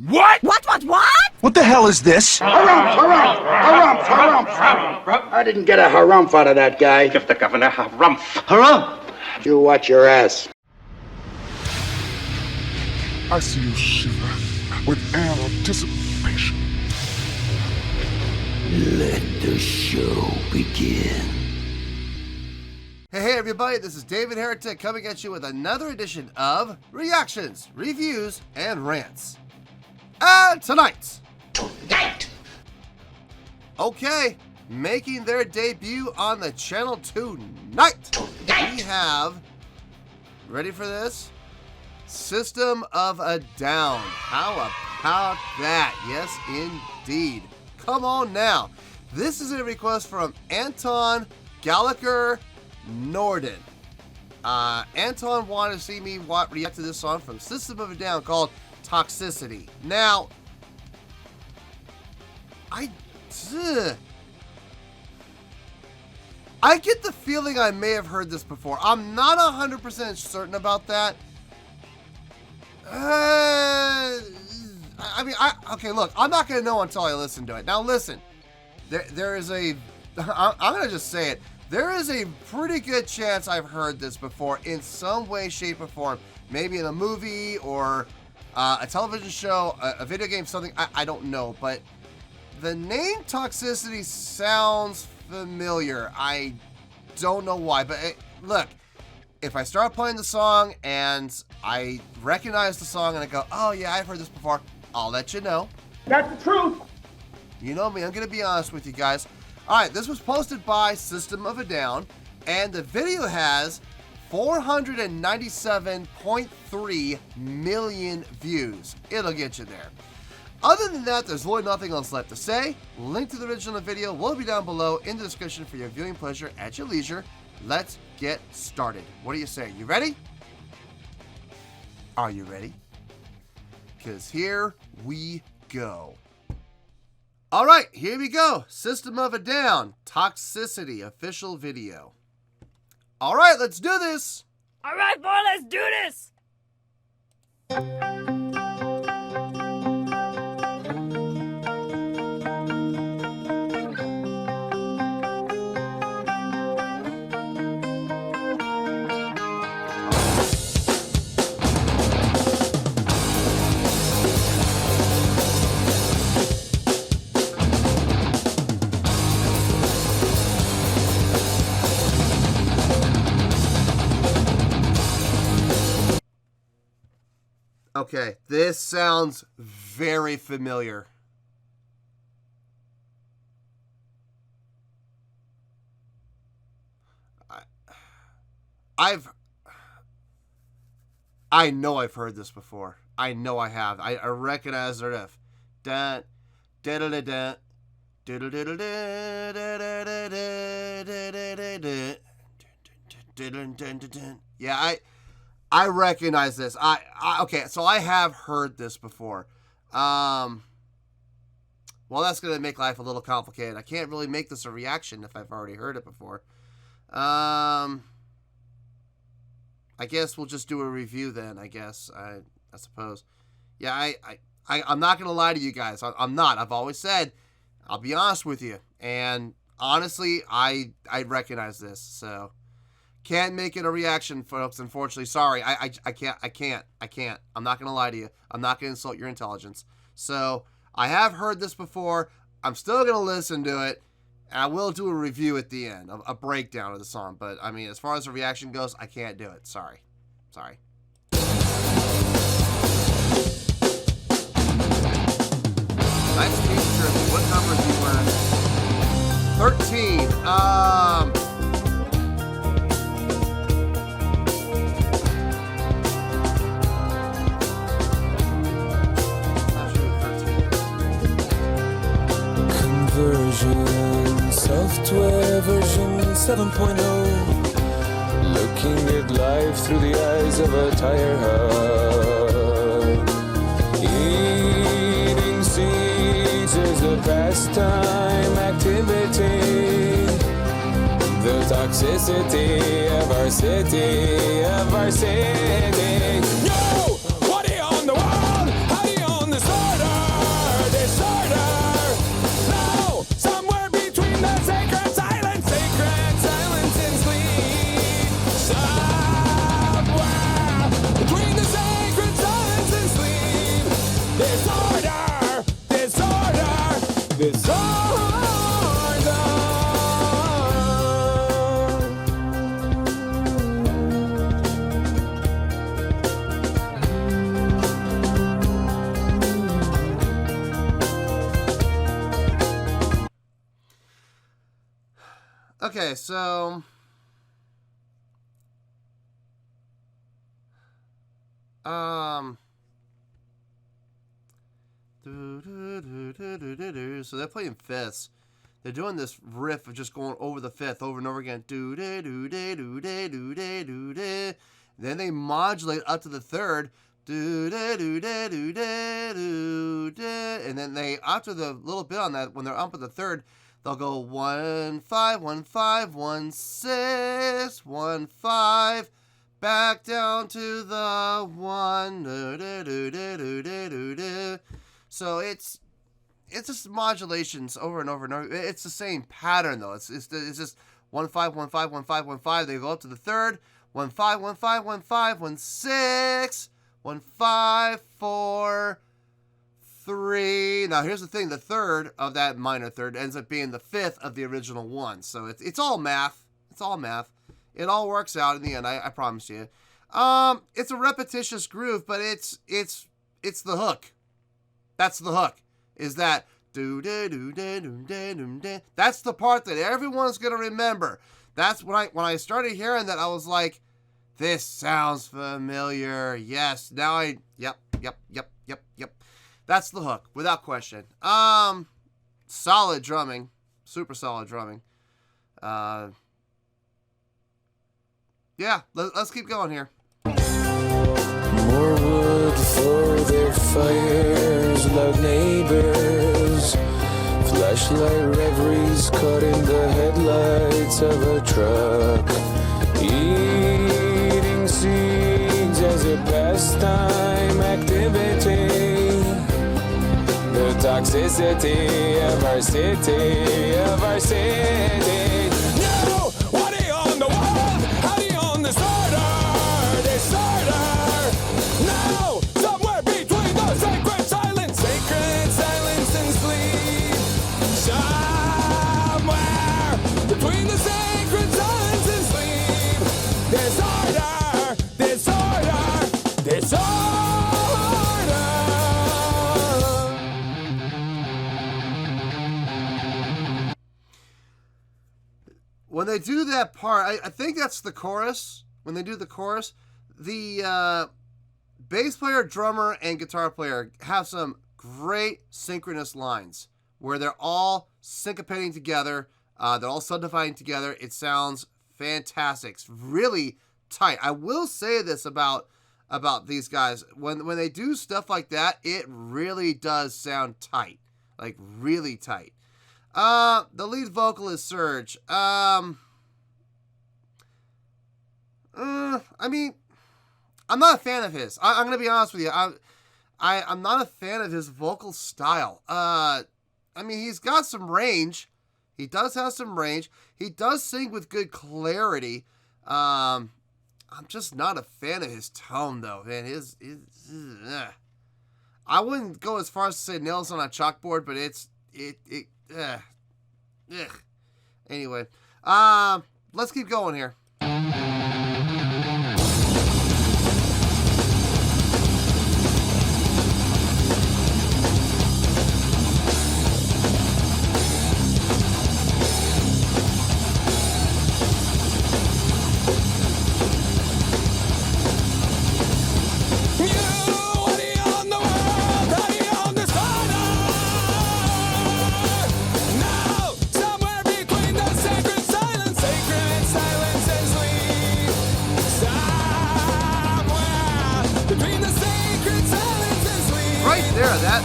What? What? What the hell is this? Harumph. I didn't get a harumph out of that guy. Give the governor harumph. Harumph? You watch your ass. I see you shiver with anticipation. Let the show begin. Hey everybody, this is David Heretic coming at you with another edition of Reactions, Reviews, and Rants. And tonight, okay, making their debut on the channel tonight, we have, ready for this? System of a Down. How about that? Yes, indeed. Come on now. This is a request from Anton Gallagher Norden. Anton wanted to see me react to this song from System of a Down called Toxicity. Now, I get the feeling I may have heard this before. I'm not 100% certain about that. Okay, look, I'm not going to know until I listen to it. Now listen, there is a, I'm going to just say it. There is a pretty good chance I've heard this before in some way, shape, or form. Maybe in a movie or a television show, a video game, something, I don't know. But the name Toxicity sounds familiar. I don't know why, but look, if I start playing the song and I recognize the song and I go, oh yeah, I've heard this before, I'll let you know. That's the truth. You know me, I'm going to be honest with you guys. Alright, this was posted by System of a Down, and the video has 497.3 million views. It'll get you there. Other than that, there's really nothing else left to say. Link to the original video will be down below in the description for your viewing pleasure at your leisure. Let's get started. What do you say? You ready? Are you ready? Because here we go. All right, here we go. System of a Down, Toxicity official video. All right, let's do this. All right, boy, let's do this. Okay, this sounds very familiar. I know I've heard this before. I know I have. I recognize the riff. Dun, da da da da. Yeah, I recognize this. Okay, so I have heard this before. Well, that's going to make life a little complicated. I can't really make this a reaction if I've already heard it before. I guess we'll just do a review then, I guess. I suppose. Yeah, I'm not going to lie to you guys. I'm not. I've always said, I'll be honest with you. And honestly, I recognize this, so... Can't make it a reaction, folks, unfortunately. Sorry, I can't. I'm not going to lie to you. I'm not going to insult your intelligence. So, I have heard this before. I'm still going to listen to it. And I will do a review at the end, a breakdown of the song. But, I mean, as far as the reaction goes, I can't do it. Sorry. Nice t-shirt. What number do you wear? 13. Software version 7.0. Looking at life through the eyes of a tire hub. Eating seeds is a pastime activity. The toxicity of our city, Yo! What are you on the wall? How are you on the side? Okay, so so they're playing fifths. They're doing this riff of just going over the fifth over and over again. Then they modulate up to the third. And then they, after the little bit on that, when they're up at the third, they'll go 1 5 1 5 1 6 1 5, back down to the 1. So it's just modulations over and over and over. It's the same pattern though. It's just 1 5 1 5 1 5 1 5. They go up to the third. 1 5 1 5 1 5 1 6 1 5 4 3. Now here's the thing: the third of that minor third ends up being the fifth of the original one. So it's all math. It's all math. It all works out in the end. I promise you. It's a repetitious groove, but it's the hook. That's the hook. Is that that's the part that everyone's gonna remember. That's when I started hearing that, I was like, this sounds familiar. Yes, now yep. That's the hook, without question. Solid drumming, super solid drumming. Yeah, let's keep going here. More wood for their fires, loud neighbors, flashlight reveries caught in the headlights of a truck, eating seeds as a pastime activity, the toxicity of our city, No! What are you on the world? How do you on the disorder? No! Somewhere between the sacred silence and sleep. Somewhere between the sacred silence and sleep. Disorder. When they do that part, I think that's the chorus. When they do the chorus, the bass player, drummer, and guitar player have some great synchronous lines where they're all syncopating together. They're all subdividing together. It sounds fantastic. It's really tight. I will say this about these guys. When they do stuff like that, it really does sound tight. Like, really tight. The lead vocalist, Serge. I mean, I'm not a fan of his. I'm going to be honest with you. I'm not a fan of his vocal style. I mean, he's got some range. He does have some range. He does sing with good clarity. I'm just not a fan of his tone, though, man. I wouldn't go as far as to say nails on a chalkboard, but Anyway, let's keep going here.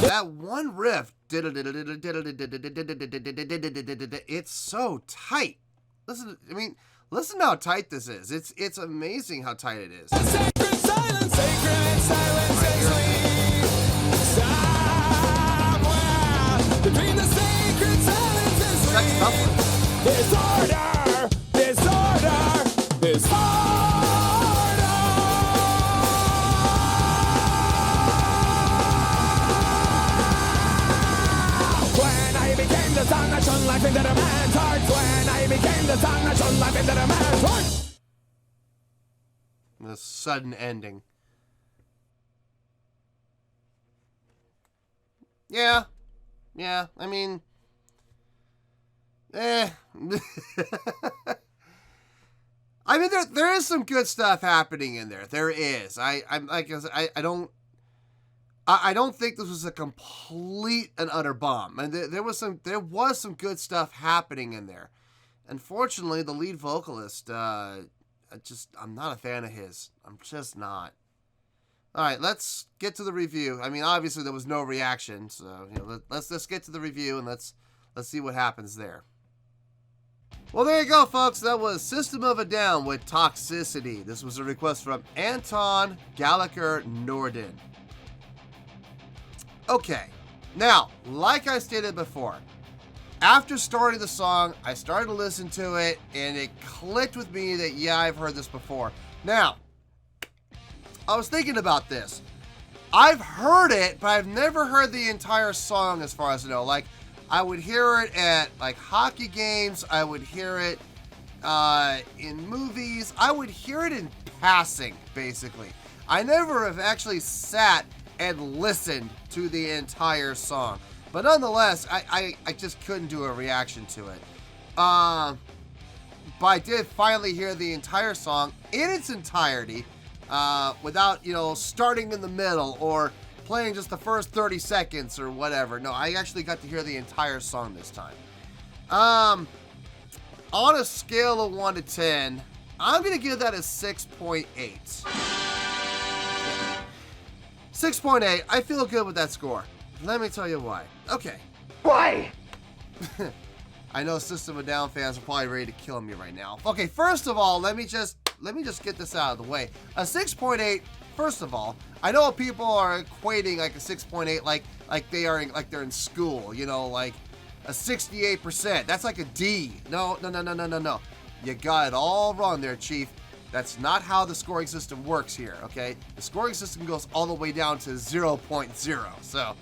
That one riff, it's so tight. Listen how tight this is. It's amazing how tight it is. Sacred silence and sleep. Somewhere between the sacred silence and sleep. Disorder. The sun that shone life into the man's heart. When I became the sun that shone life into the man's heart. The sudden ending. Yeah. I mean, I mean, there is some good stuff happening in there. There is. I don't think this was a complete and utter bomb. And there was some good stuff happening in there. Unfortunately, the lead vocalist, I'm not a fan of his. I'm just not. All right, let's get to the review. I mean, obviously there was no reaction, so let's get to the review and let's see what happens there. Well, there you go, folks. That was System of a Down with Toxicity. This was a request from Anton Gallagher Norden. Okay, now, like I stated before, after starting the song, I started to listen to it, and it clicked with me that, yeah, I've heard this before. Now, I was thinking about this. I've heard it, but I've never heard the entire song as far as I know. Like, I would hear it at, like, hockey games. I would hear it in movies. I would hear it in passing, basically. I never have actually sat and listened to the entire song. But nonetheless, I just couldn't do a reaction to it. But I did finally hear the entire song in its entirety, without, starting in the middle or playing just the first 30 seconds or whatever. No, I actually got to hear the entire song this time. On a scale of 1 to 10, I'm going to give that a 6.8. 6.8. I feel good with that score. Let me tell you why. Okay. Why? I know System of a Down fans are probably ready to kill me right now. Okay, first of all, let me just get this out of the way. A 6.8, first of all, I know people are equating like a 6.8 like they're in school, like a 68%. That's like a D. No. You got it all wrong there, Chief. That's not how the scoring system works here, okay? The scoring system goes all the way down to 0.0. So,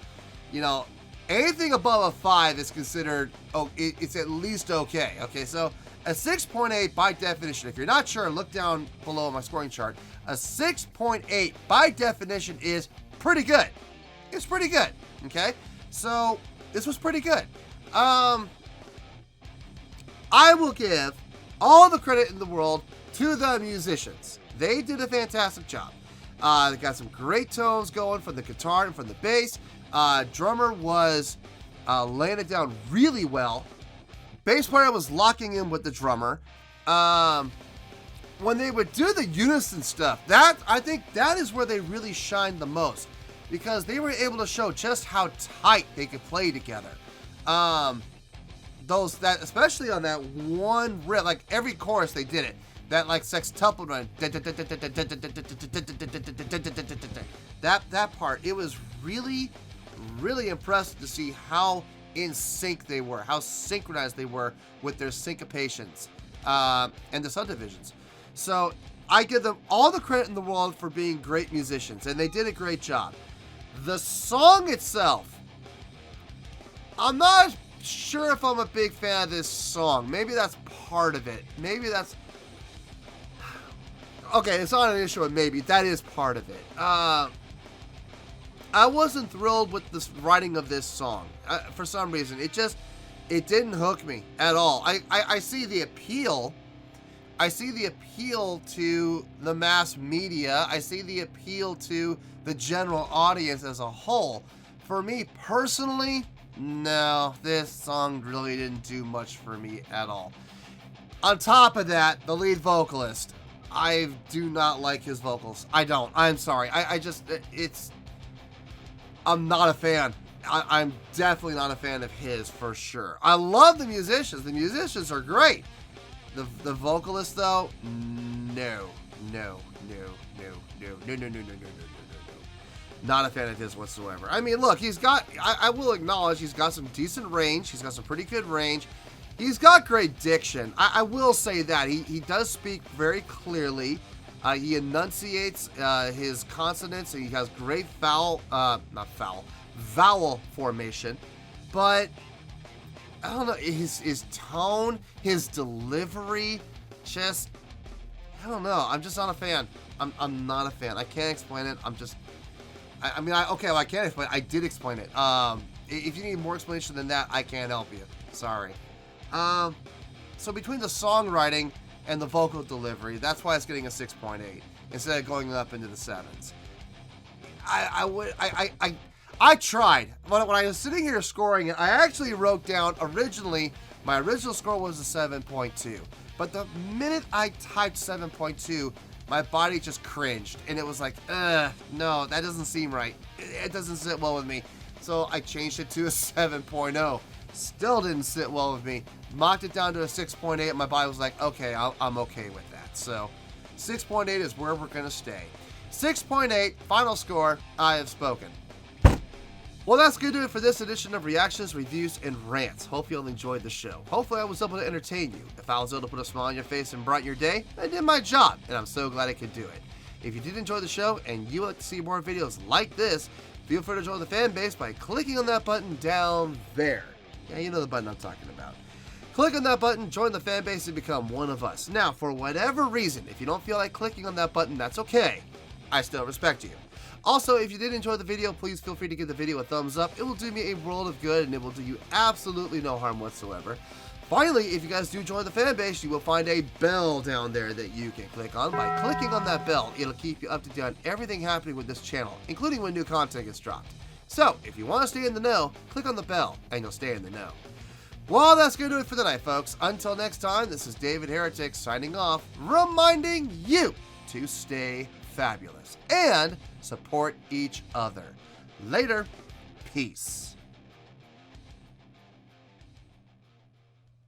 anything above a 5 is considered, it's at least okay. Okay, so a 6.8 by definition, if you're not sure, look down below my scoring chart. A 6.8 by definition is pretty good. It's pretty good, okay? So this was pretty good. I will give all the credit in the world to the musicians. They did a fantastic job. They got some great tones going from the guitar and from the bass. Drummer was laying it down really well. Bass player was locking in with the drummer. When they would do the unison stuff, I think that is where they really shined the most, because they were able to show just how tight they could play together. Especially on that one riff, like every chorus they did it. That like sextuple run, that part, it was really, really impressive to see how in sync they were, how synchronized they were with their syncopations and the subdivisions. So I give them all the credit in the world for being great musicians, and they did a great job. The song itself, I'm not sure if I'm a big fan of this song. Maybe that's part of it. Maybe that's... Okay, it's not an issue with maybe. That is part of it. I wasn't thrilled with the writing of this song. For some reason, it didn't hook me at all. I see the appeal. I see the appeal to the mass media. I see the appeal to the general audience as a whole. For me personally, no, this song really didn't do much for me at all. On top of that, the lead vocalist, I do not like his vocals. I don't. I'm sorry. I'm not a fan. I'm definitely not a fan of his, for sure. I love the musicians. The musicians are great. The vocalist, though, no. Not a fan of his whatsoever. I mean, look, I will acknowledge he's got some decent range. He's got some pretty good range. He's got great diction. I will say that. He does speak very clearly. He enunciates his consonants, and he has great vowel formation. But I don't know, his tone, his delivery, just, I don't know. I'm just not a fan. I'm not a fan. I can't explain it. I can't explain it. I did explain it. If you need more explanation than that, I can't help you. Sorry. So between the songwriting and the vocal delivery, that's why it's getting a 6.8 instead of going up into the 7s. I tried. When I was sitting here scoring it, I actually wrote down originally, my original score was a 7.2. But the minute I typed 7.2, my body just cringed. And it was like, no, that doesn't seem right. It doesn't sit well with me. So I changed it to a 7.0. Still didn't sit well with me. Mocked it down to a 6.8. My body was like, okay, I'm okay with that. So 6.8 is where we're going to stay. 6.8, final score, I have spoken. Well, that's going to do it for this edition of Reactions, Reviews, and Rants. Hope you all enjoyed the show. Hopefully I was able to entertain you. If I was able to put a smile on your face and brighten your day, I did my job, and I'm so glad I could do it. If you did enjoy the show and you would like to see more videos like this, feel free to join the fan base by clicking on that button down there. Yeah, you know the button I'm talking about. Click on that button, join the fan base, and become one of us. Now, for whatever reason, if you don't feel like clicking on that button, that's okay. I still respect you. Also, if you did enjoy the video, please feel free to give the video a thumbs up. It will do me a world of good, and it will do you absolutely no harm whatsoever. Finally, if you guys do join the fan base, you will find a bell down there that you can click on. By clicking on that bell, it'll keep you up to date on everything happening with this channel, including when new content gets dropped. So, if you want to stay in the know, click on the bell, and you'll stay in the know. Well, that's going to do it for tonight, folks. Until next time, this is David Heretic signing off, reminding you to stay fabulous and support each other. Later. Peace.